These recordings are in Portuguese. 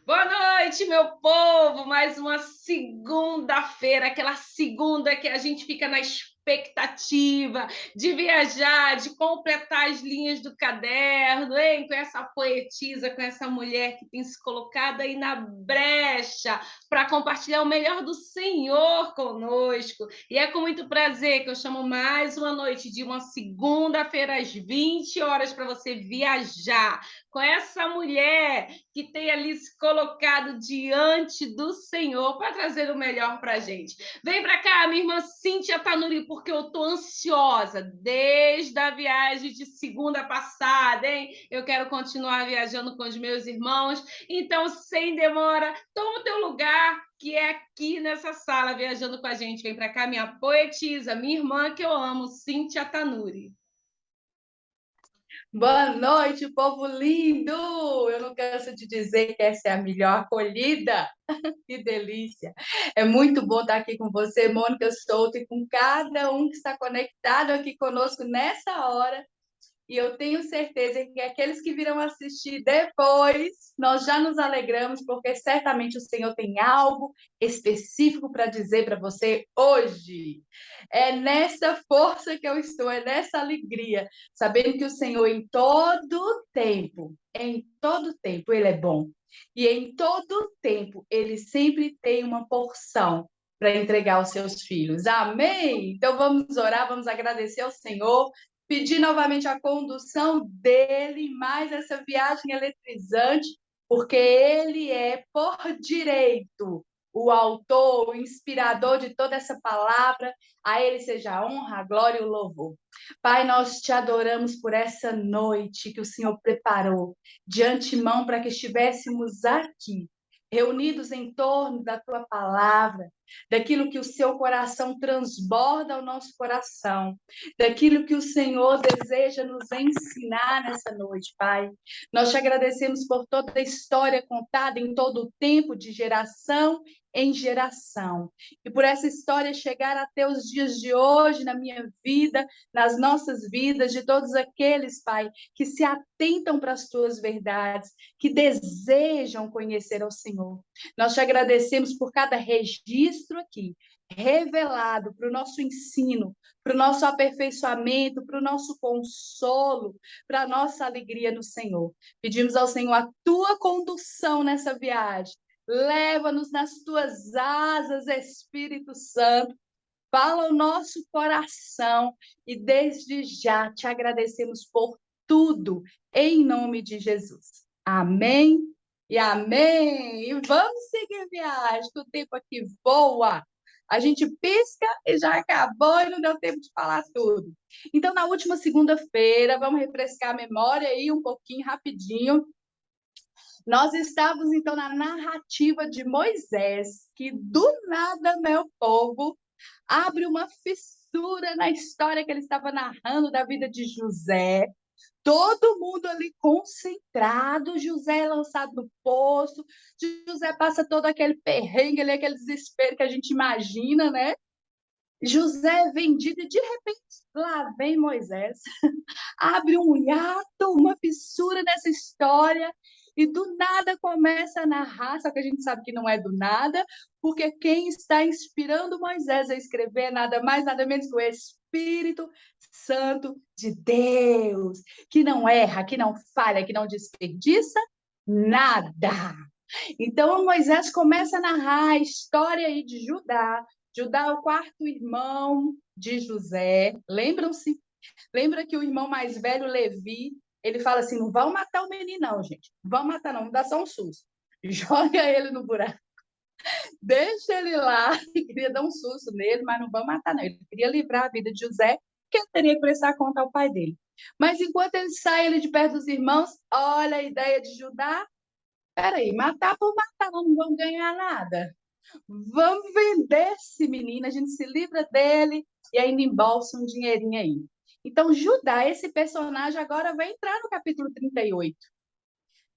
Boa noite, meu povo! Mais uma segunda-feira, aquela segunda que a gente fica na expectativa de viajar, de completar as linhas do caderno, hein? Com essa poetisa, com essa mulher que tem se colocado aí na brecha para compartilhar o melhor do Senhor conosco. E é com muito prazer que eu chamo mais uma noite de uma segunda-feira às 20 horas para você viajar com essa mulher que tem ali se colocado diante do Senhor para trazer o melhor para a gente. Vem para cá, minha irmã Cíntia Tanuri, porque eu estou ansiosa desde a viagem de segunda passada, hein? Eu quero continuar viajando com os meus irmãos. Então, sem demora, toma o teu lugar, que é aqui nessa sala, viajando com a gente. Vem para cá, minha poetisa, minha irmã que eu amo, Cíntia Tanuri. Boa noite, povo lindo! Eu não canso de dizer que essa é a melhor acolhida. Que delícia! É muito bom estar aqui com você, Mônica Souto, e com cada um que está conectado aqui conosco nessa hora. E eu tenho certeza que aqueles que virão assistir depois, nós já nos alegramos, porque certamente o Senhor tem algo específico para dizer para você hoje. É nessa força que eu estou, é nessa alegria, sabendo que o Senhor em todo tempo, Ele é bom. E em todo tempo, Ele sempre tem uma porção para entregar aos seus filhos. Amém? Então vamos orar, vamos agradecer ao Senhor, pedir novamente a condução dele, mais essa viagem eletrizante, porque ele é, por direito, o autor, o inspirador de toda essa palavra. A ele seja a honra, a glória e o louvor. Pai, nós te adoramos por essa noite que o Senhor preparou de antemão para que estivéssemos aqui, reunidos em torno da tua palavra, daquilo que o seu coração transborda ao nosso coração, daquilo que o Senhor deseja nos ensinar nessa noite, Pai. Nós te agradecemos por toda a história contada em todo o tempo, de geração em geração. E por essa história chegar até os dias de hoje, na minha vida, nas nossas vidas, de todos aqueles, Pai, que se atentam para as tuas verdades, que desejam conhecer ao Senhor. Nós te agradecemos por cada registro aqui, revelado para o nosso ensino, para o nosso aperfeiçoamento, para o nosso consolo, para a nossa alegria no Senhor. Pedimos ao Senhor a tua condução nessa viagem. Leva-nos nas tuas asas, Espírito Santo. Fala o nosso coração e desde já te agradecemos por tudo, em nome de Jesus. Amém e amém. E vamos seguir viagem, que o tempo aqui voa. A gente pisca e já acabou e não deu tempo de falar tudo. Então, na última segunda-feira, vamos refrescar a memória aí um pouquinho, rapidinho. Nós estávamos, então, na narrativa de Moisés, que do nada, meu povo, abre uma fissura na história que ele estava narrando da vida de José. Todo mundo ali concentrado, José é lançado no poço, José passa todo aquele perrengue ali, aquele desespero que a gente imagina, né? José é vendido e de repente lá vem Moisés, abre um hiato, uma fissura nessa história e do nada começa a narrar, só que a gente sabe que não é do nada, porque quem está inspirando Moisés a escrever é nada mais, nada menos que o Espírito Santo de Deus, que não erra, que não falha, que não desperdiça nada. Então Moisés começa a narrar a história aí de Judá. Judá é o quarto irmão de José. Lembram-se? Lembra que o irmão mais velho, Levi, ele fala assim: não vão matar o menino, não, gente. Não vão matar, não, não dá só um susto. Joga ele no buraco, deixa ele lá. Ele queria dar um susto nele, mas não vão matar, não. Ele queria livrar a vida de José, que ele teria que prestar conta ao pai dele. Mas enquanto ele sai ele de perto dos irmãos, olha a ideia de Judá. Peraí, matar por matar, não vão ganhar nada. Vamos vender esse menino, a gente se livra dele e ainda embolsa um dinheirinho aí. Então, Judá, esse personagem, agora vai entrar no capítulo 38.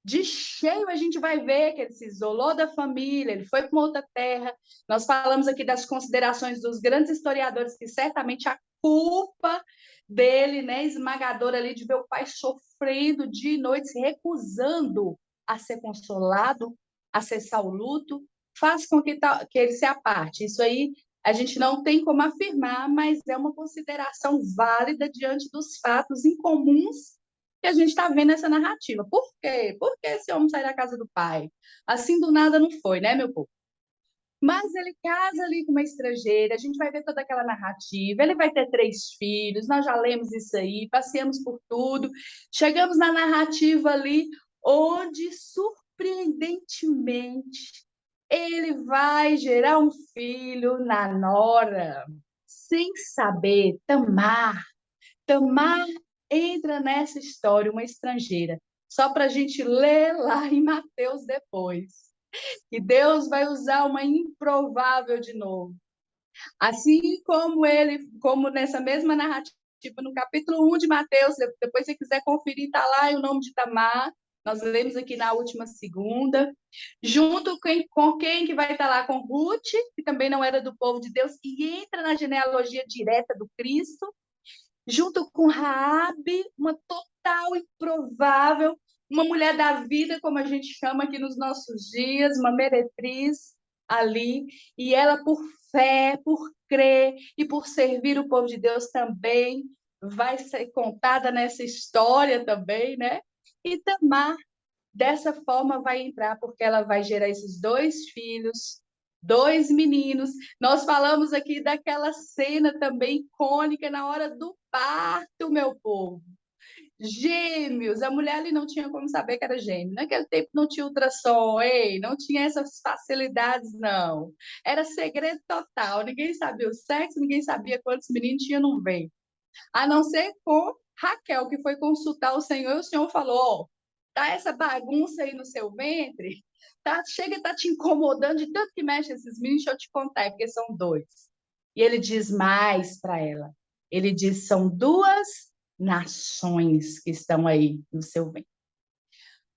De cheio a gente vai ver que ele se isolou da família, ele foi para uma outra terra. Nós falamos aqui das considerações dos grandes historiadores, que certamente a culpa dele, né, esmagadora ali, de ver o pai sofrendo dia e noite, se recusando a ser consolado a cessar o luto, faz com que ele se aparte. Isso aí a gente não tem como afirmar, mas é uma consideração válida diante dos fatos incomuns que a gente está vendo nessa narrativa. Por quê? Por que esse homem sai da casa do pai? Assim do nada não foi, né, meu povo? Mas ele casa ali com uma estrangeira, a gente vai ver toda aquela narrativa, ele vai ter 3 filhos, nós já lemos isso aí, passeamos por tudo, chegamos na narrativa ali, onde, surpreendentemente, ele vai gerar um filho na nora, sem saber, Tamar entra nessa história, uma estrangeira, só para a gente ler lá em Mateus depois. E Deus vai usar uma improvável de novo. Assim como nessa mesma narrativa, no capítulo 1 de Mateus, depois se você quiser conferir, está lá o nome de Tamar, nós lemos aqui na última segunda, junto com quem que vai estar lá? Com Ruth, que também não era do povo de Deus, e entra na genealogia direta do Cristo, junto com Raabe, uma total improvável, uma mulher da vida, como a gente chama aqui nos nossos dias, uma meretriz ali, e ela por fé, por crer e por servir o povo de Deus também vai ser contada nessa história também, né? E Tamar dessa forma vai entrar, porque ela vai gerar esses 2 filhos, 2 meninos. Nós falamos aqui daquela cena também icônica na hora do parto, meu povo. Gêmeos, a mulher ali não tinha como saber que era gêmeo. Naquele tempo não tinha ultrassom, ei, não tinha essas facilidades, não. Era segredo total, ninguém sabia o sexo, ninguém sabia quantos meninos tinha no ventre. A não ser com Raquel, que foi consultar o Senhor, e o Senhor falou: ó, tá essa bagunça aí no seu ventre, tá, chega, tá te incomodando de tanto que mexe esses meninos, deixa eu te contar, porque são 2. E ele diz mais para ela. Ele diz: são 2 nações que estão aí no seu ventre.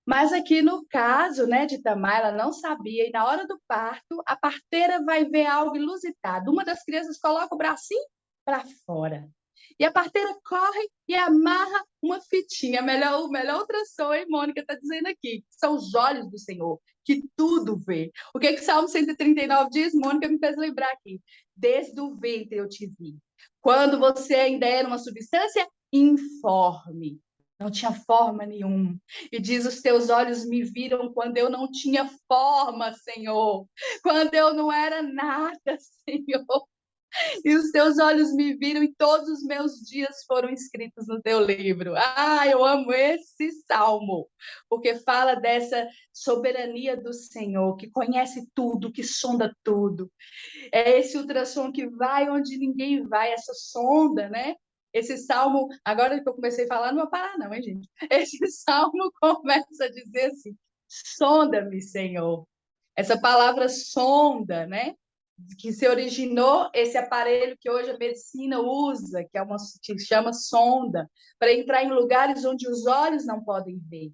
Mas aqui no caso, né, de Tamar, ela não sabia, e na hora do parto, a parteira vai ver algo inusitado. Uma das crianças coloca o bracinho para fora. E a parteira corre e amarra uma fitinha. Melhor ultrassom, hein, Mônica está dizendo aqui. São os olhos do Senhor, que tudo vê. O que o Salmo 139 diz? Mônica me fez lembrar aqui. Desde o ventre eu te vi. Quando você ainda era uma substância informe. Não tinha forma nenhuma. E diz: os teus olhos me viram quando eu não tinha forma, Senhor. Quando eu não era nada, Senhor. E os teus olhos me viram e todos os meus dias foram escritos no teu livro. Ah, eu amo esse salmo, porque fala dessa soberania do Senhor, que conhece tudo, que sonda tudo. É esse ultrassom que vai onde ninguém vai, essa sonda, né? Esse salmo, agora que eu comecei a falar, não vou parar não, hein, gente? Esse salmo começa a dizer assim: sonda-me, Senhor. Essa palavra sonda, né? Que se originou esse aparelho que hoje a medicina usa, que chama sonda, para entrar em lugares onde os olhos não podem ver.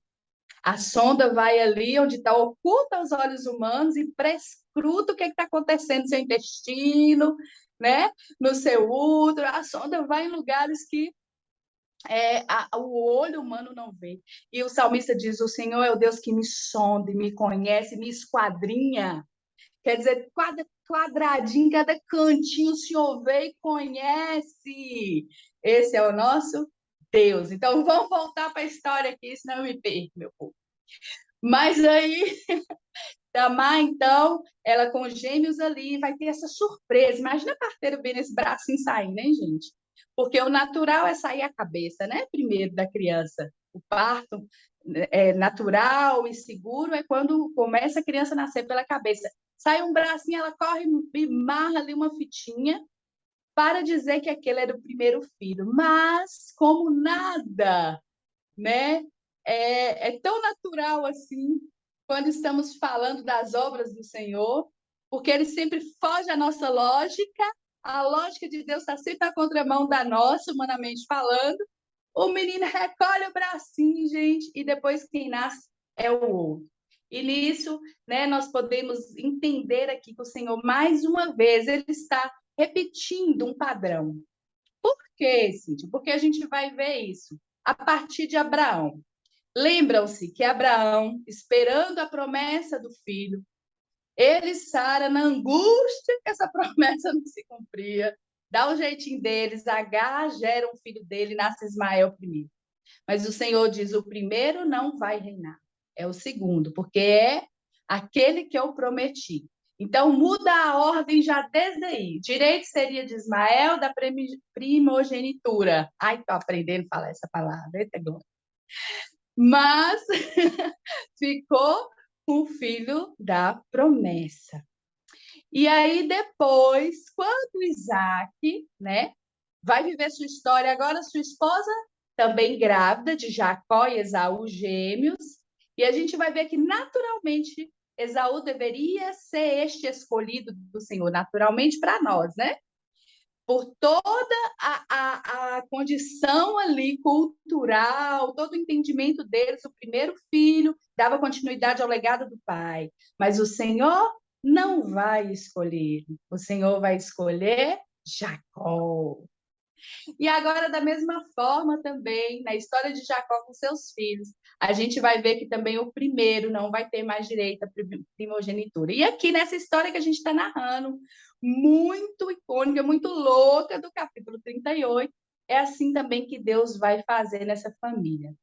A sonda vai ali onde está oculta aos olhos humanos e prescruta o que está acontecendo no seu intestino, né? No seu útero. A sonda vai em lugares que o olho humano não vê. E o salmista diz: o Senhor é o Deus que me sonda, me conhece, me esquadrinha. Quer dizer, cada quadradinho, cada cantinho o Senhor vê e conhece. Esse é o nosso Deus. Então, vamos voltar para a história aqui, senão eu me perco, meu povo. Mas aí, Tamar, então, ela com os gêmeos ali, vai ter essa surpresa. Imagina a parteira vendo esse bracinho saindo, hein, gente? Porque o natural é sair a cabeça, né? Primeiro da criança. O parto natural e seguro é quando começa a criança a nascer pela cabeça. Sai um bracinho, ela corre e marra ali uma fitinha para dizer que aquele era o primeiro filho. Mas, como nada, né? É tão natural assim, quando estamos falando das obras do Senhor, porque ele sempre foge à nossa lógica, a lógica de Deus está sempre na contramão da nossa, humanamente falando. O menino recolhe o bracinho, gente, e depois quem nasce é o outro. E nisso, né, nós podemos entender aqui que o Senhor, mais uma vez, ele está repetindo um padrão. Por quê, Cíntia? Porque a gente vai ver isso a partir de Abraão. Lembram-se que Abraão, esperando a promessa do filho, ele e Sara, na angústia que essa promessa não se cumpria, dá o jeitinho deles, Agar gera um filho dele, nasce Ismael primeiro. Mas o Senhor diz: o primeiro não vai reinar, é o segundo, porque é aquele que eu prometi. Então, muda a ordem já desde aí. Direito seria de Ismael, da primogenitura. Ai, estou aprendendo a falar essa palavra. Eita, glória. Mas ficou com o filho da promessa. E aí, depois, quando Isaac, né, vai viver sua história, agora sua esposa também grávida de Jacó e Esaú, gêmeos, e a gente vai ver que naturalmente Esaú deveria ser este escolhido do Senhor, naturalmente para nós, né? Por toda a condição ali cultural, todo o entendimento deles, o primeiro filho dava continuidade ao legado do pai. Mas o Senhor não vai escolher, o Senhor vai escolher Jacó. E agora, da mesma forma, também, na história de Jacó com seus filhos, a gente vai ver que também o primeiro não vai ter mais direito à primogenitura. E aqui, nessa história que a gente está narrando, muito icônica, muito louca, do capítulo 38, é assim também que Deus vai fazer nessa família.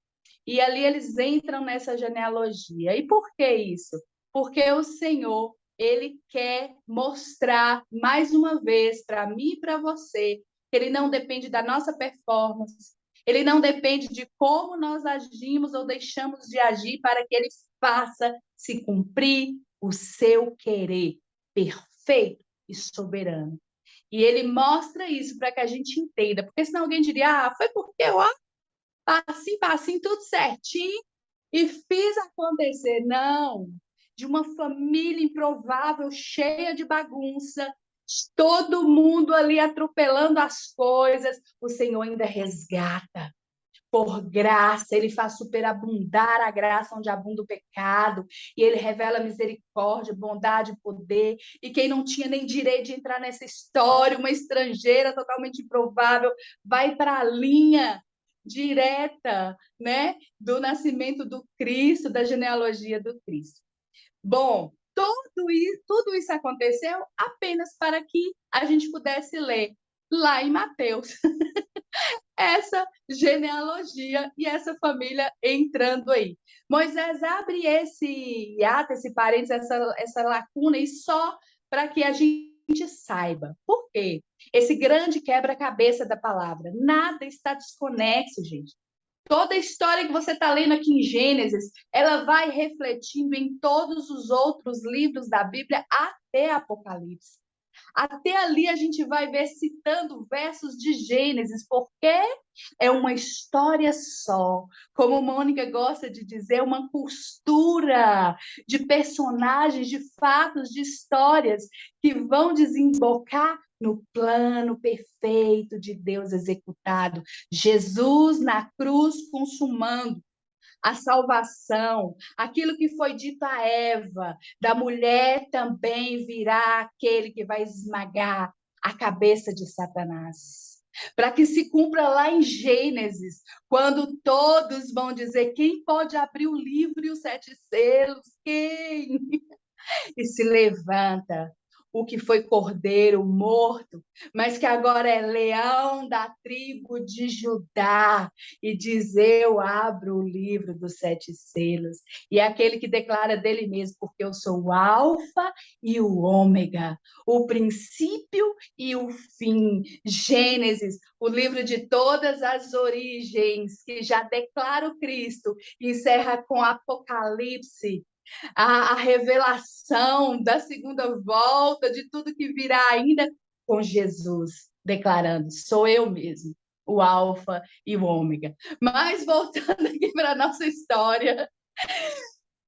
E ali eles entram nessa genealogia. E por que isso? Porque o Senhor, ele quer mostrar mais uma vez para mim e para você que ele não depende da nossa performance, ele não depende de como nós agimos ou deixamos de agir para que ele faça se cumprir o seu querer perfeito e soberano. E ele mostra isso para que a gente entenda, porque senão alguém diria: ah, foi porque eu passinho, tudo certinho, e fiz acontecer. Não, de uma família improvável, cheia de bagunça, todo mundo ali atropelando as coisas, o Senhor ainda resgata. Por graça, ele faz superabundar a graça onde abunda o pecado, e ele revela misericórdia, bondade, poder. E quem não tinha nem direito de entrar nessa história, uma estrangeira totalmente improvável, vai para a linha direta, né, do nascimento do Cristo, da genealogia do Cristo. Bom, tudo isso aconteceu apenas para que a gente pudesse ler lá em Mateus essa genealogia e essa família entrando aí. Moisés abre esse hiato, esse parênteses, essa lacuna, e só para que a gente saiba. Por quê? Esse grande quebra-cabeça da palavra. Nada está desconexo, gente. Toda a história que você está lendo aqui em Gênesis, ela vai refletindo em todos os outros livros da Bíblia até Apocalipse. Até ali a gente vai ver citando versos de Gênesis, porque é uma história só. Como Mônica gosta de dizer, uma costura de personagens, de fatos, de histórias que vão desembocar no plano perfeito de Deus executado. Jesus na cruz consumando a salvação, aquilo que foi dito a Eva, da mulher também virá aquele que vai esmagar a cabeça de Satanás. Para que se cumpra lá em Gênesis, quando todos vão dizer: quem pode abrir o livro e os 7 selos? Quem? E se levanta o que foi cordeiro morto, mas que agora é leão da tribo de Judá, e diz: eu abro o livro dos 7 selos. E é aquele que declara dele mesmo: porque eu sou o alfa e o ômega, o princípio e o fim. Gênesis, o livro de todas as origens, que já declara o Cristo, encerra com Apocalipse, a revelação da segunda volta, de tudo que virá ainda, com Jesus declarando: sou eu mesmo, o alfa e o ômega. Mas voltando aqui para a nossa história,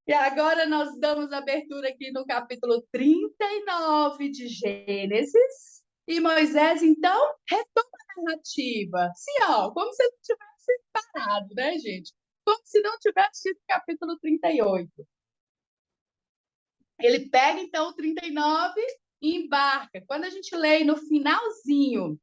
e agora nós damos abertura aqui no capítulo 39 de Gênesis, e Moisés, então, retoma a narrativa. Sim, ó, como se não tivesse parado, né, gente? Como se não tivesse tido capítulo 38. Ele pega, então, o 39 e embarca. Quando a gente lê no finalzinho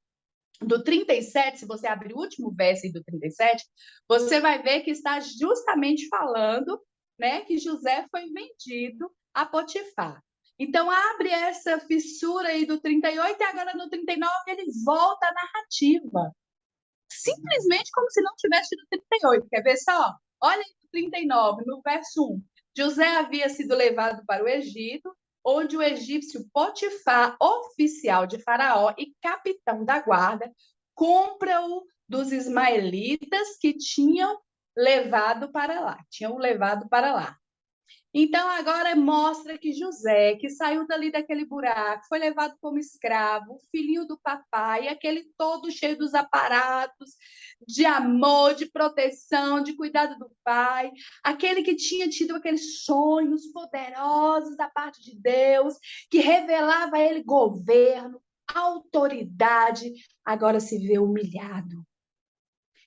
do 37, se você abrir o último verso aí do 37, você vai ver que está justamente falando, né, que José foi vendido a Potifar. Então, abre essa fissura aí do 38 e agora no 39 ele volta à narrativa. Simplesmente como se não tivesse tido 38. Quer ver só? Olha aí no 39, no verso 1. José havia sido levado para o Egito, onde o egípcio Potifar, oficial de Faraó e capitão da guarda, compra-o dos ismaelitas que tinham levado para lá. Tinham o levado para lá. Então, agora mostra que José, que saiu dali daquele buraco, foi levado como escravo, filhinho do papai, aquele todo cheio dos aparatos de amor, de proteção, de cuidado do pai, aquele que tinha tido aqueles sonhos poderosos da parte de Deus, que revelava a ele governo, autoridade, agora se vê humilhado,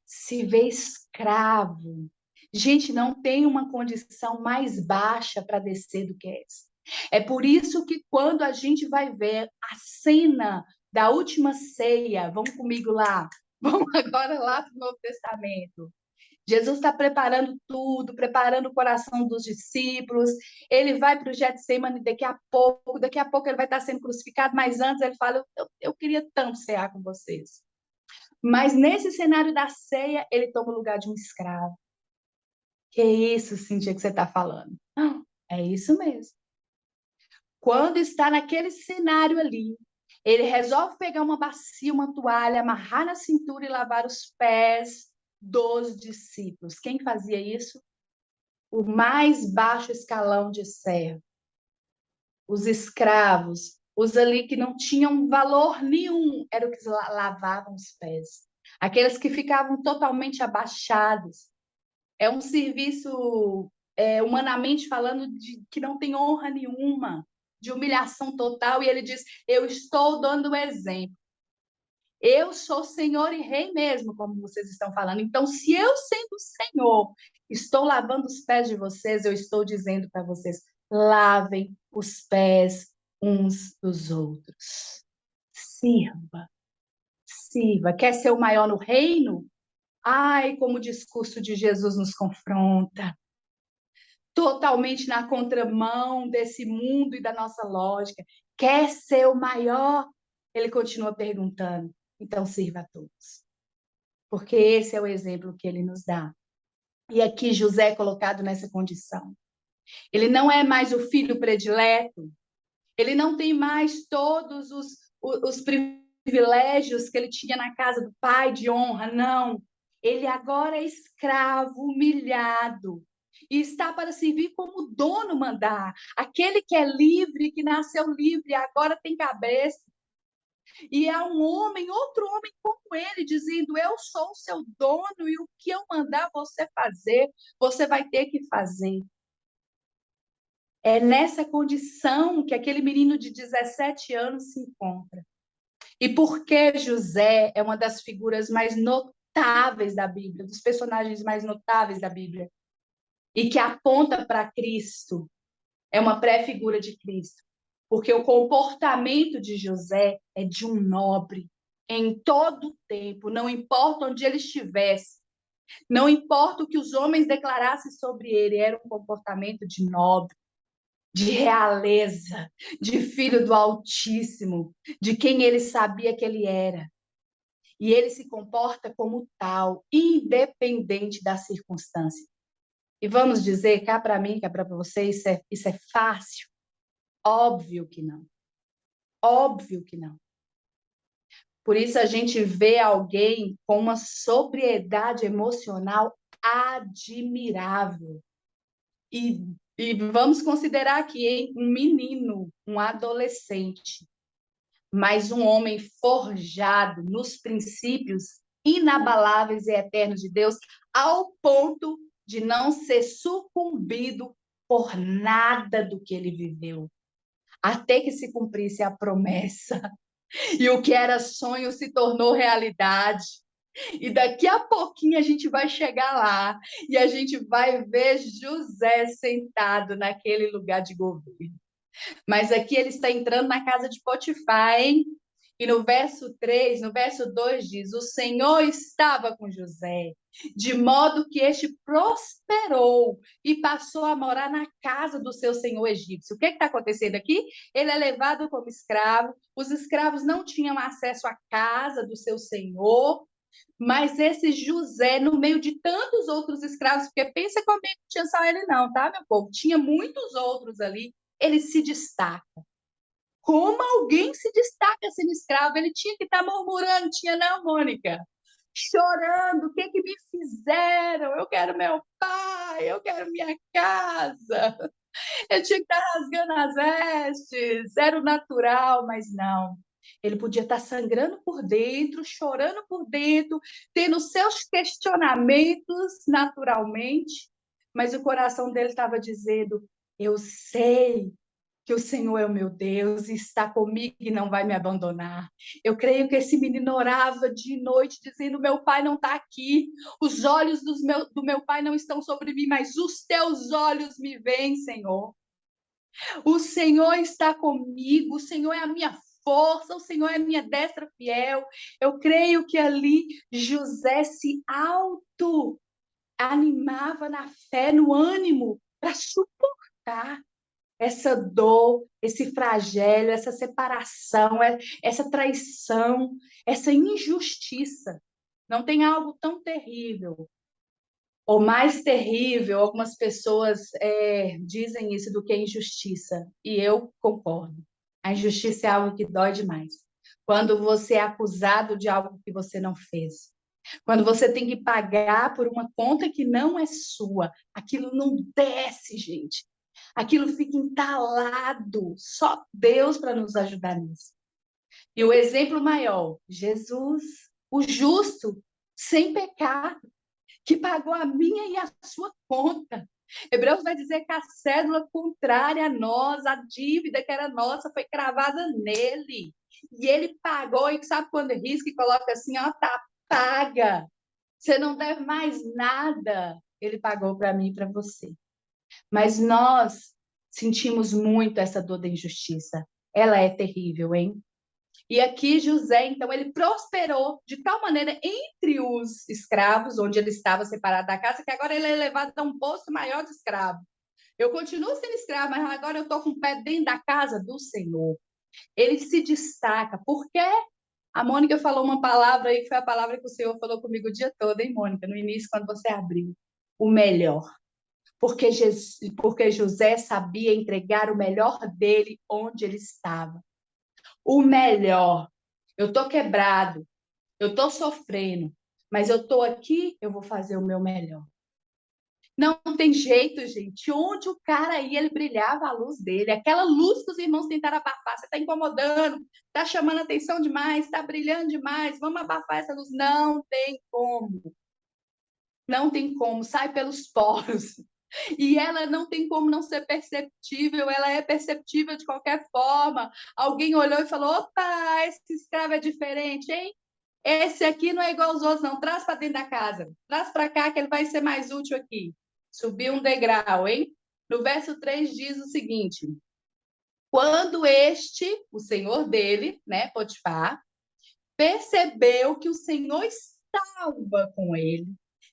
se vê escravo. Gente, não tem uma condição mais baixa para descer do que essa. É por isso que quando a gente vai ver a cena da última ceia, vamos comigo lá, vamos agora lá para o Novo Testamento. Jesus está preparando tudo, preparando o coração dos discípulos. Ele vai para o Getsemane daqui a pouco ele vai estar sendo crucificado, mas antes ele fala: eu queria tanto cear com vocês. Mas nesse cenário da ceia, ele toma o lugar de um escravo. Que isso, Cíntia, que você está falando? Não, é isso mesmo. Quando está naquele cenário ali, ele resolve pegar uma bacia, uma toalha, amarrar na cintura e lavar os pés dos discípulos. Quem fazia isso? O mais baixo escalão de servo. Os escravos, os ali que não tinham valor nenhum, eram os que lavavam os pés. Aqueles que ficavam totalmente abaixados. É um serviço, humanamente falando, que não tem honra nenhuma, de humilhação total. E ele diz: eu estou dando o exemplo. Eu sou Senhor e Rei mesmo, como vocês estão falando. Então, se eu, sendo Senhor, estou lavando os pés de vocês, eu estou dizendo para vocês: lavem os pés uns dos outros. Sirva, sirva. Quer ser o maior no reino? Ai, como o discurso de Jesus nos confronta. Totalmente na contramão desse mundo e da nossa lógica. Quer ser o maior? Ele continua perguntando. Então, sirva a todos. Porque esse é o exemplo que ele nos dá. E aqui José é colocado nessa condição. Ele não é mais o filho predileto. Ele não tem mais todos os privilégios que ele tinha na casa do pai, de honra, não. Ele agora é escravo, humilhado, e está para servir como o dono mandar. Aquele que é livre, que nasceu livre, agora tem cabeça. E há um homem, outro homem como ele, dizendo: eu sou o seu dono e o que eu mandar você fazer, você vai ter que fazer. É nessa condição que aquele menino de 17 anos se encontra. E por que José é uma das figuras mais notáveis da Bíblia, dos personagens mais notáveis da Bíblia, e que aponta para Cristo, é uma pré-figura de Cristo. Porque o comportamento de José é de um nobre em todo o tempo, não importa onde ele estivesse, não importa o que os homens declarassem sobre ele, era um comportamento de nobre, de realeza, de filho do Altíssimo, de quem ele sabia que ele era. E ele se comporta como tal, independente da circunstância. E vamos dizer, cá para mim, cá para você, isso é fácil? Óbvio que não. Óbvio que não. Por isso a gente vê alguém com uma sobriedade emocional admirável. E vamos considerar aqui, hein, um menino, um adolescente, mas um homem forjado nos princípios inabaláveis e eternos de Deus, ao ponto de não ser sucumbido por nada do que ele viveu, até que se cumprisse a promessa. E o que era sonho se tornou realidade. E daqui a pouquinho a gente vai chegar lá e a gente vai ver José sentado naquele lugar de governo. Mas aqui ele está entrando na casa de Potifar, hein? E no verso 3, no verso 2 diz: o Senhor estava com José, de modo que este prosperou e passou a morar na casa do seu senhor egípcio. O que está acontecendo aqui? Ele é levado como escravo, os escravos não tinham acesso à casa do seu senhor, mas esse José, no meio de tantos outros escravos, porque pensa comigo, não tinha só ele não, tá, meu povo? Tinha muitos outros ali, ele se destaca. Como alguém se destaca sendo escravo? Ele tinha que estar murmurando, tinha não, Mônica? Chorando, o que que me fizeram? Eu quero meu pai, eu quero minha casa. Eu tinha que estar rasgando as vestes, era o natural, mas não. Ele podia estar sangrando por dentro, chorando por dentro, tendo seus questionamentos naturalmente, mas o coração dele estava dizendo: eu sei que o Senhor é o meu Deus e está comigo e não vai me abandonar. Eu creio que esse menino orava de noite, dizendo: meu pai não está aqui, os olhos do meu pai não estão sobre mim, mas os teus olhos me veem, Senhor. O Senhor está comigo, o Senhor é a minha força, o Senhor é a minha destra fiel. Eu creio que ali José se auto-animava na fé, no ânimo, para suportar essa dor, esse flagelo, essa separação, essa traição, essa injustiça. Não tem algo tão terrível, ou mais terrível, algumas pessoas dizem isso, do que a injustiça, e eu concordo. A injustiça é algo que dói demais. Quando você é acusado de algo que você não fez, quando você tem que pagar por uma conta que não é sua, aquilo não desce, gente. Aquilo fica entalado. Só Deus para nos ajudar nisso. E o exemplo maior, Jesus, o justo, sem pecado, que pagou a minha e a sua conta. Hebreus vai dizer que a cédula contrária a nós, a dívida que era nossa, foi cravada nele. E ele pagou, e sabe quando risca e coloca assim, ó, tá paga. Você não deve mais nada. Ele pagou para mim e para você. Mas nós sentimos muito essa dor da injustiça. Ela é terrível, hein? E aqui José, então, ele prosperou de tal maneira entre os escravos, onde ele estava separado da casa, que agora ele é levado a um posto maior de escravo. Eu continuo sendo escravo, mas agora eu estou com o pé dentro da casa do Senhor. Ele se destaca, porque a Mônica falou uma palavra aí, que foi a palavra que o Senhor falou comigo o dia todo, hein, Mônica? No início, quando você abriu. O melhor. Porque José sabia entregar o melhor dele onde ele estava. O melhor. Eu estou quebrado, eu estou sofrendo, mas eu estou aqui, eu vou fazer o meu melhor. Não tem jeito, gente. Onde o cara ia, ele brilhava a luz dele. Aquela luz que os irmãos tentaram abafar. Você está incomodando, está chamando atenção demais, está brilhando demais. Vamos abafar essa luz. Não tem como. Não tem como. Sai pelos poros. E ela não tem como não ser perceptível, ela é perceptível de qualquer forma. Alguém olhou e falou: opa, esse escravo é diferente, hein? Esse aqui não é igual aos outros, não. Traz para dentro da casa. Traz para cá que ele vai ser mais útil aqui. Subiu um degrau, hein? No verso 3 diz o seguinte: quando este, o senhor dele, né, Potifar, percebeu que o Senhor estava com ele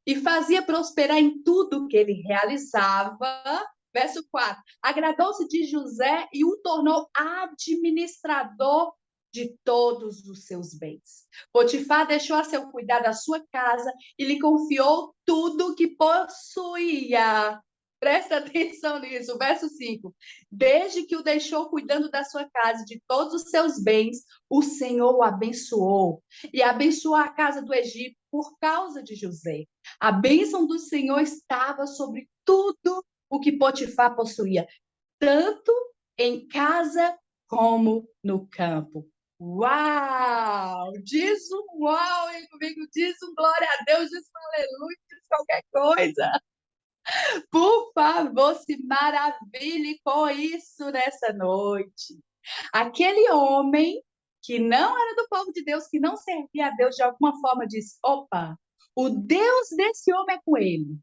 e fazia prosperar em tudo que ele realizava. Verso 4. Agradou-se de José e o tornou administrador de todos os seus bens. Potifar deixou a seu cuidado a sua casa e lhe confiou tudo que possuía. Presta atenção nisso, verso 5. Desde que o deixou cuidando da sua casa e de todos os seus bens, o Senhor o abençoou e abençoou a casa do Egito por causa de José. A bênção do Senhor estava sobre tudo o que Potifar possuía, tanto em casa como no campo. Uau! Diz um uau aí comigo, diz um glória a Deus, diz um aleluia, diz qualquer coisa. Por favor, se maravilhe com isso nessa noite. Aquele homem que não era do povo de Deus, que não servia a Deus de alguma forma, disse: opa, o Deus desse homem é com ele.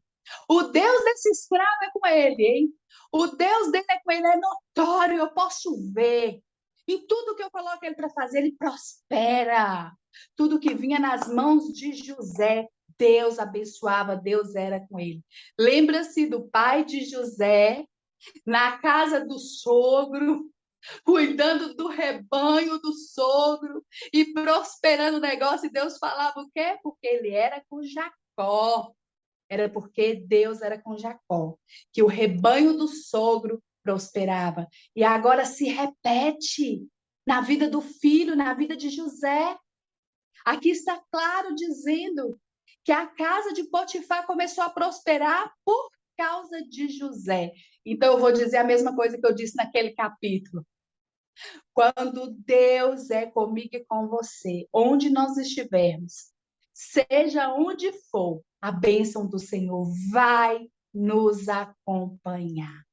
O Deus desse escravo é com ele, hein? O Deus dele é com ele, é notório, eu posso ver. Em tudo que eu coloco ele para fazer, ele prospera. Tudo que vinha nas mãos de José, Deus abençoava, Deus era com ele. Lembra-se do pai de José, na casa do sogro, cuidando do rebanho do sogro e prosperando o negócio. E Deus falava o quê? Porque ele era com Jacó. Era porque Deus era com Jacó, que o rebanho do sogro prosperava. E agora se repete na vida do filho, na vida de José. Aqui está claro dizendo que a casa de Potifar começou a prosperar por causa de José. Então eu vou dizer a mesma coisa que eu disse naquele capítulo. Quando Deus é comigo e com você, onde nós estivermos, seja onde for, a bênção do Senhor vai nos acompanhar.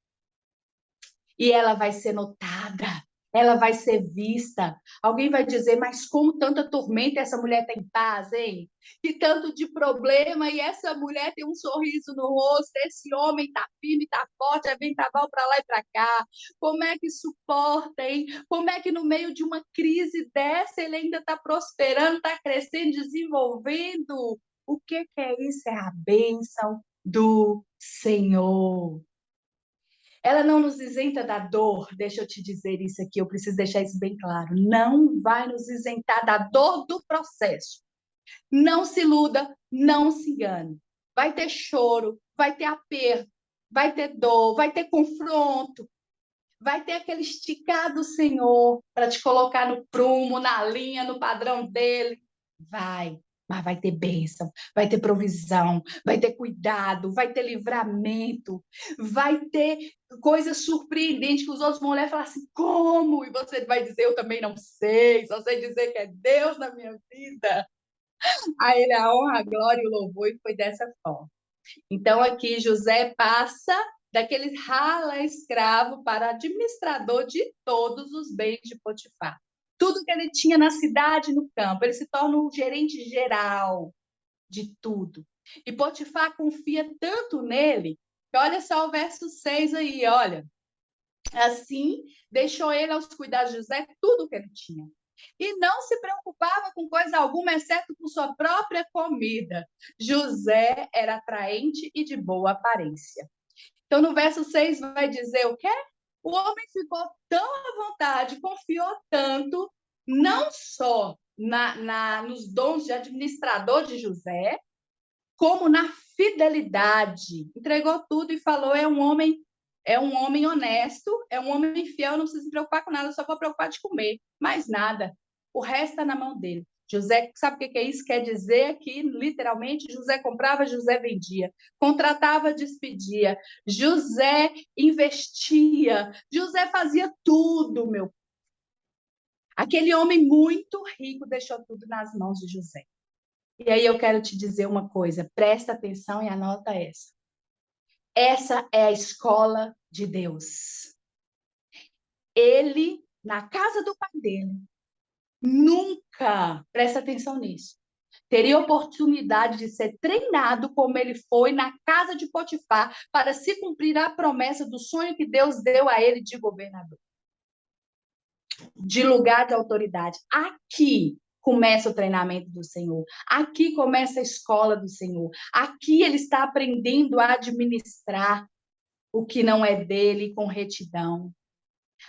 E ela vai ser notada, ela vai ser vista. Alguém vai dizer, mas como tanta tormenta essa mulher tem paz, hein? Que tanto de problema e essa mulher tem um sorriso no rosto, esse homem tá firme, tá forte, é ventaval para lá e para cá. Como é que suporta, hein? Como é que no meio de uma crise dessa ele ainda está prosperando, está crescendo, desenvolvendo? O que é isso? É a bênção do Senhor. Ela não nos isenta da dor, deixa eu te dizer isso aqui, eu preciso deixar isso bem claro. Não vai nos isentar da dor do processo. Não se iluda, não se engane. Vai ter choro, vai ter aperto, vai ter dor, vai ter confronto, vai ter aquele esticar do Senhor para te colocar no prumo, na linha, no padrão dele. Vai, mas vai ter bênção, vai ter provisão, vai ter cuidado, vai ter livramento, vai ter coisas surpreendentes que os outros vão olhar e falar assim, como? E você vai dizer, eu também não sei, só sei dizer que é Deus na minha vida. A ele a honra, a glória e o louvor, e foi dessa forma. Então, aqui José passa daquele rala escravo para administrador de todos os bens de Potifar. Tudo que ele tinha na cidade, no campo, ele se torna um gerente geral de tudo. E Potifar confia tanto nele, que olha só o verso 6 aí, olha. Assim, deixou ele aos cuidados de José tudo que ele tinha. E não se preocupava com coisa alguma, exceto com sua própria comida. José era atraente e de boa aparência. Então, no verso 6 vai dizer o quê? O homem ficou tão à vontade, confiou tanto, não só nos dons de administrador de José, como na fidelidade. Entregou tudo e falou: é um homem honesto, é um homem fiel, não precisa se preocupar com nada, só vou preocupar de comer, mais nada. O resto está na mão dele. José, sabe o que é isso? Quer dizer que, literalmente, José comprava, José vendia, contratava, despedia, José investia, José fazia tudo, meu. Aquele homem muito rico deixou tudo nas mãos de José. E aí eu quero te dizer uma coisa, presta atenção e anota essa. Essa é a escola de Deus. Ele, na casa do pai dele, nunca, presta atenção nisso, teria oportunidade de ser treinado como ele foi na casa de Potifar para se cumprir a promessa do sonho que Deus deu a ele de governador, de lugar de autoridade. Aqui começa o treinamento do Senhor. Aqui começa a escola do Senhor. Aqui ele está aprendendo a administrar o que não é dele com retidão.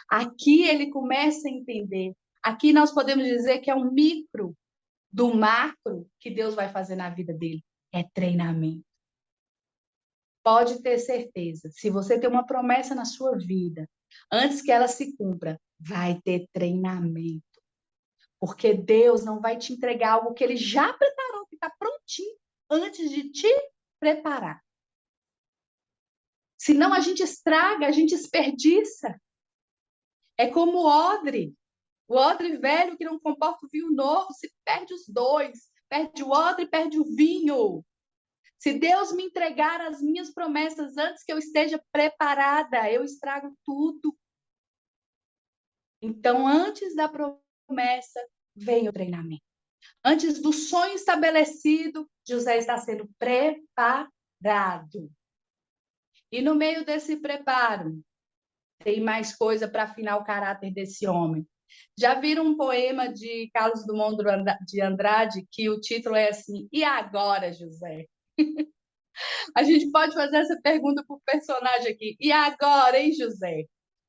Aqui ele começa a entender. Aqui nós podemos dizer que é um micro do macro que Deus vai fazer na vida dele. É treinamento. Pode ter certeza, se você tem uma promessa na sua vida, antes que ela se cumpra, vai ter treinamento. Porque Deus não vai te entregar algo que ele já preparou, que está prontinho, antes de te preparar. Senão a gente estraga, a gente desperdiça. É como o odre. O odre velho que não comporta o vinho novo, se perde os dois. Perde o odre e perde o vinho. Se Deus me entregar as minhas promessas antes que eu esteja preparada, eu estrago tudo. Então, antes da promessa, vem o treinamento. Antes do sonho estabelecido, José está sendo preparado. E no meio desse preparo, tem mais coisa para afinar o caráter desse homem. Já viram um poema de Carlos Drummond de Andrade que o título é assim: E agora, José? A gente pode fazer essa pergunta para o personagem aqui. E agora, hein, José?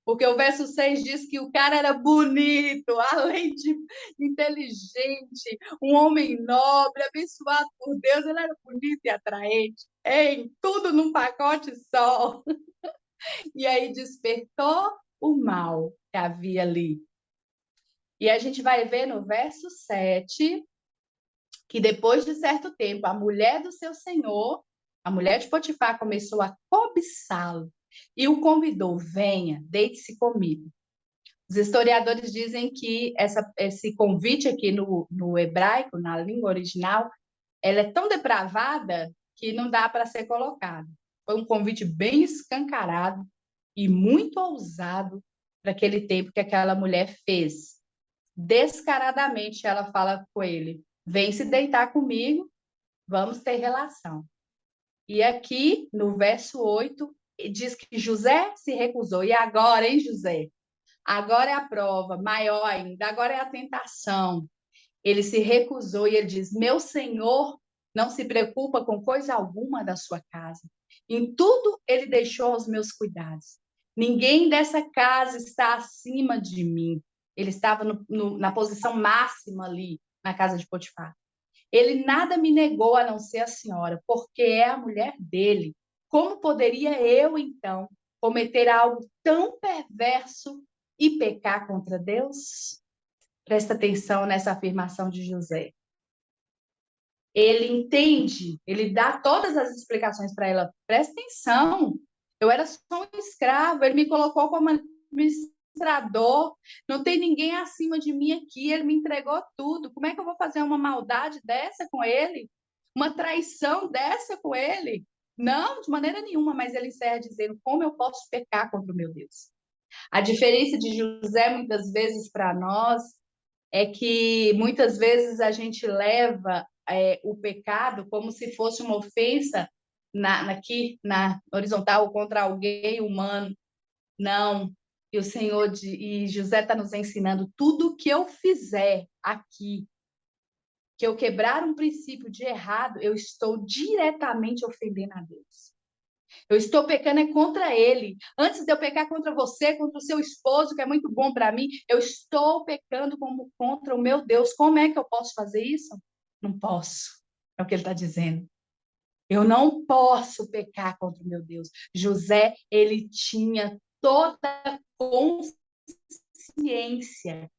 Porque o verso 6 diz que o cara era bonito, além de inteligente, um homem nobre, abençoado por Deus, ele era bonito e atraente. Hein? Tudo num pacote só. E aí despertou o mal que havia ali. E a gente vai ver no verso 7 que depois de certo tempo, a mulher do seu senhor, a mulher de Potifar, começou a cobiçá-lo e o convidou: venha, deite-se comigo. Os historiadores dizem que esse convite aqui no hebraico, na língua original, ela é tão depravada que não dá para ser colocada. Foi um convite bem escancarado e muito ousado para aquele tempo que aquela mulher fez. Descaradamente, ela fala com ele: vem se deitar comigo, vamos ter relação. E aqui, no verso 8, diz que José se recusou. E agora, hein, José? Agora é a prova, maior ainda, agora é a tentação. Ele se recusou e ele diz: meu senhor não se preocupa com coisa alguma da sua casa. Em tudo ele deixou os meus cuidados. Ninguém dessa casa está acima de mim. Ele estava na posição máxima ali, na casa de Potifar. Ele nada me negou a não ser a senhora, porque é a mulher dele. Como poderia eu, então, cometer algo tão perverso e pecar contra Deus? Presta atenção nessa afirmação de José. Ele entende, ele dá todas as explicações para ela. Presta atenção, eu era só um escravo, ele me colocou como administrador, não tem ninguém acima de mim aqui, ele me entregou tudo. Como é que eu vou fazer uma maldade dessa com ele? Uma traição dessa com ele? Não, de maneira nenhuma, mas ele encerra dizendo: como eu posso pecar contra o meu Deus? A diferença de José, muitas vezes, para nós, é que muitas vezes a gente leva o pecado como se fosse uma ofensa aqui na horizontal contra alguém humano. Não. E o Senhor e José está nos ensinando: tudo que eu fizer aqui, que eu quebrar um princípio de errado, eu estou diretamente ofendendo a Deus. Eu estou pecando é contra ele. Antes de eu pecar contra você, contra o seu esposo, que é muito bom para mim, eu estou pecando contra o meu Deus. Como é que eu posso fazer isso? Não posso. É o que ele está dizendo. Eu não posso pecar contra o meu Deus. José, ele tinha toda a consciência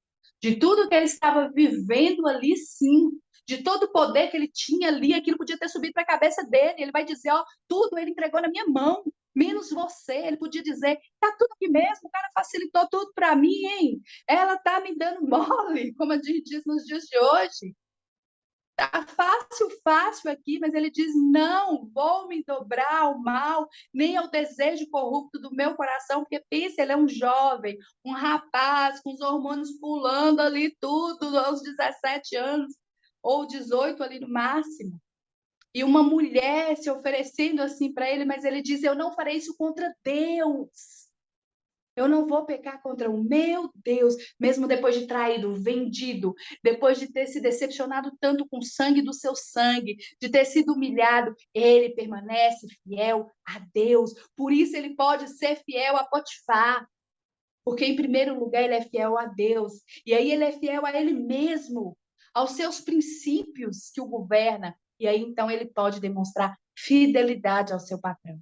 de tudo que ele estava vivendo ali, sim, de todo o poder que ele tinha ali, aquilo podia ter subido para a cabeça dele. Ele vai dizer: ó, tudo ele entregou na minha mão, menos você. Ele podia dizer: tá tudo aqui mesmo, o cara facilitou tudo para mim, hein? Ela tá me dando mole, como a gente diz nos dias de hoje. Tá fácil, fácil aqui, mas ele diz: não vou me dobrar ao mal, nem ao desejo corrupto do meu coração, porque pensa, ele é um jovem, um rapaz, com os hormônios pulando ali, tudo, aos 17 anos, ou 18 ali no máximo. E uma mulher se oferecendo assim para ele, mas ele diz: eu não farei isso contra Deus. Eu não vou pecar contra o meu Deus, mesmo depois de traído, vendido, depois de ter se decepcionado tanto com o sangue do seu sangue, de ter sido humilhado. Ele permanece fiel a Deus. Por isso ele pode ser fiel a Potifar, porque em primeiro lugar ele é fiel a Deus. E aí ele é fiel a ele mesmo, aos seus princípios que o governam. E aí então ele pode demonstrar fidelidade ao seu patrão.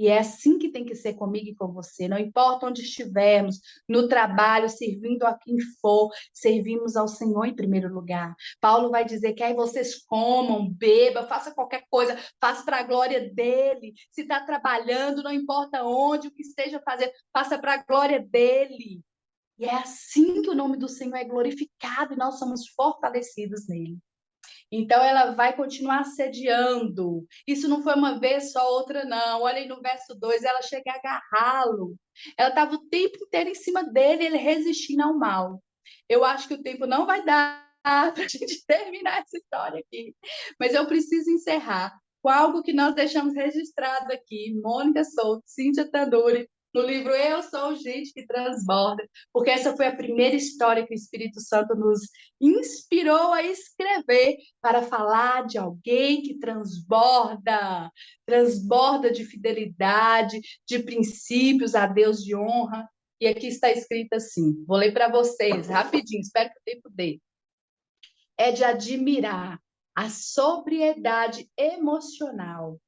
E é assim que tem que ser comigo e com você. Não importa onde estivermos, no trabalho, servindo a quem for, servimos ao Senhor em primeiro lugar. Paulo vai dizer que aí vocês comam, bebam, faça qualquer coisa, faça para a glória dele. Se está trabalhando, não importa onde, o que esteja fazendo, faça para a glória dele. E é assim que o nome do Senhor é glorificado e nós somos fortalecidos nele. Então, ela vai continuar assediando. Isso não foi uma vez só, outra não. Olha aí no verso 2, ela chega a agarrá-lo. Ela estava o tempo inteiro em cima dele, ele resistindo ao mal. Eu acho que o tempo não vai dar para a gente terminar essa história aqui. Mas eu preciso encerrar com algo que nós deixamos registrado aqui. Mônica Souto, Cíntia Tanduri, no livro Eu Sou Gente que Transborda, porque essa foi a primeira história que o Espírito Santo nos inspirou a escrever para falar de alguém que transborda, transborda de fidelidade, de princípios a Deus, de honra. E aqui está escrito assim, vou ler para vocês rapidinho, espero que o tempo dê. É de admirar a sobriedade emocional,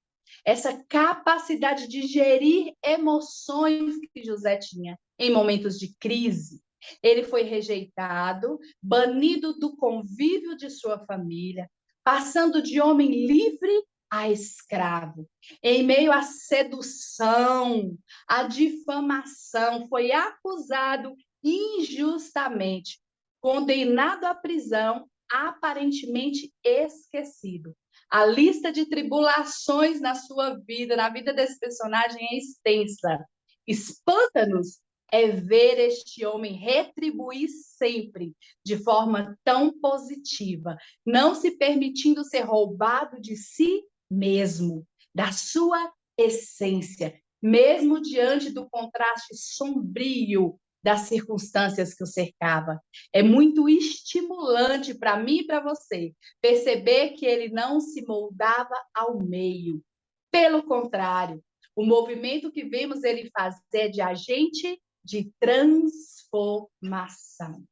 essa capacidade de gerir emoções que José tinha em momentos de crise. Ele foi rejeitado, banido do convívio de sua família, passando de homem livre a escravo. Em meio à sedução, à difamação, foi acusado injustamente, condenado à prisão, aparentemente esquecido. A lista de tribulações na sua vida, na vida desse personagem, é extensa. Espanta-nos é ver este homem retribuir sempre de forma tão positiva, não se permitindo ser roubado de si mesmo, da sua essência, mesmo diante do contraste sombrio das circunstâncias que o cercava. É muito estimulante para mim e para você perceber que ele não se moldava ao meio. Pelo contrário, o movimento que vemos ele fazer de agente de transformação.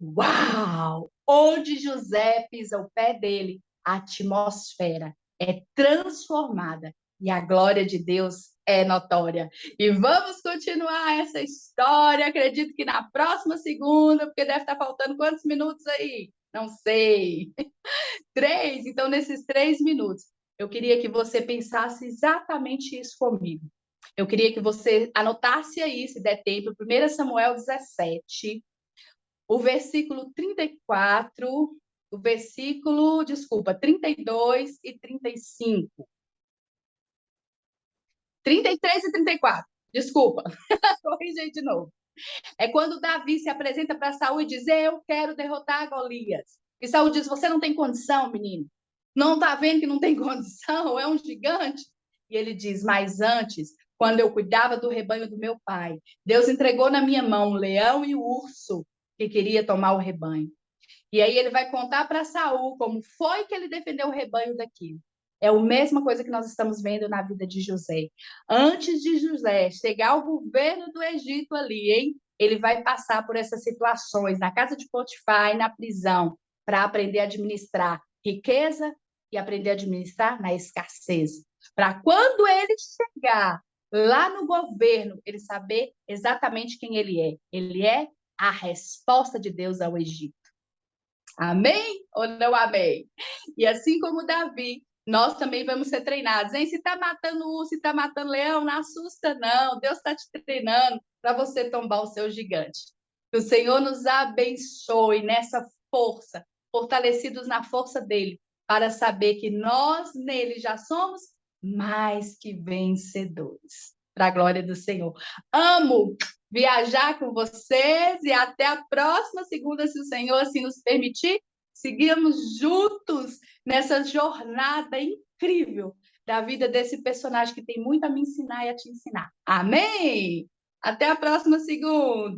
Uau! Onde José pisa o pé dele, a atmosfera é transformada e a glória de Deus é notória. E vamos continuar essa história. Acredito que na próxima segunda, porque deve estar faltando quantos minutos aí? Não sei. 3. Então, nesses 3 minutos, eu queria que você pensasse exatamente isso comigo. Eu queria que você anotasse aí, se der tempo, 1 Samuel 17, o versículo 34, o versículo, 32 e 35. 33 e 34, desculpa, corrigi de novo. É quando Davi se apresenta para Saul e diz: eu quero derrotar Golias. E Saul diz: você não tem condição, menino. Não está vendo que não tem condição? É um gigante. E ele diz: mas antes, quando eu cuidava do rebanho do meu pai, Deus entregou na minha mão o leão e o urso que queria tomar o rebanho. E aí ele vai contar para Saul como foi que ele defendeu o rebanho daquilo. É a mesma coisa que nós estamos vendo na vida de José. Antes de José chegar ao governo do Egito ali, hein? Ele vai passar por essas situações na casa de Potifar e na prisão para aprender a administrar riqueza e aprender a administrar na escassez. Para quando ele chegar lá no governo, ele saber exatamente quem ele é. Ele é a resposta de Deus ao Egito. Amém ou não amém? E assim como Davi, nós também vamos ser treinados. Hein? Se está matando urso, se está matando leão, não assusta não. Deus está te treinando para você tombar o seu gigante. Que o Senhor nos abençoe nessa força, fortalecidos na força dele, para saber que nós nele já somos mais que vencedores. Para a glória do Senhor. Amo viajar com vocês e até a próxima segunda, se o Senhor assim nos permitir. Seguimos juntos nessa jornada incrível da vida desse personagem que tem muito a me ensinar e a te ensinar. Amém? Até a próxima segunda.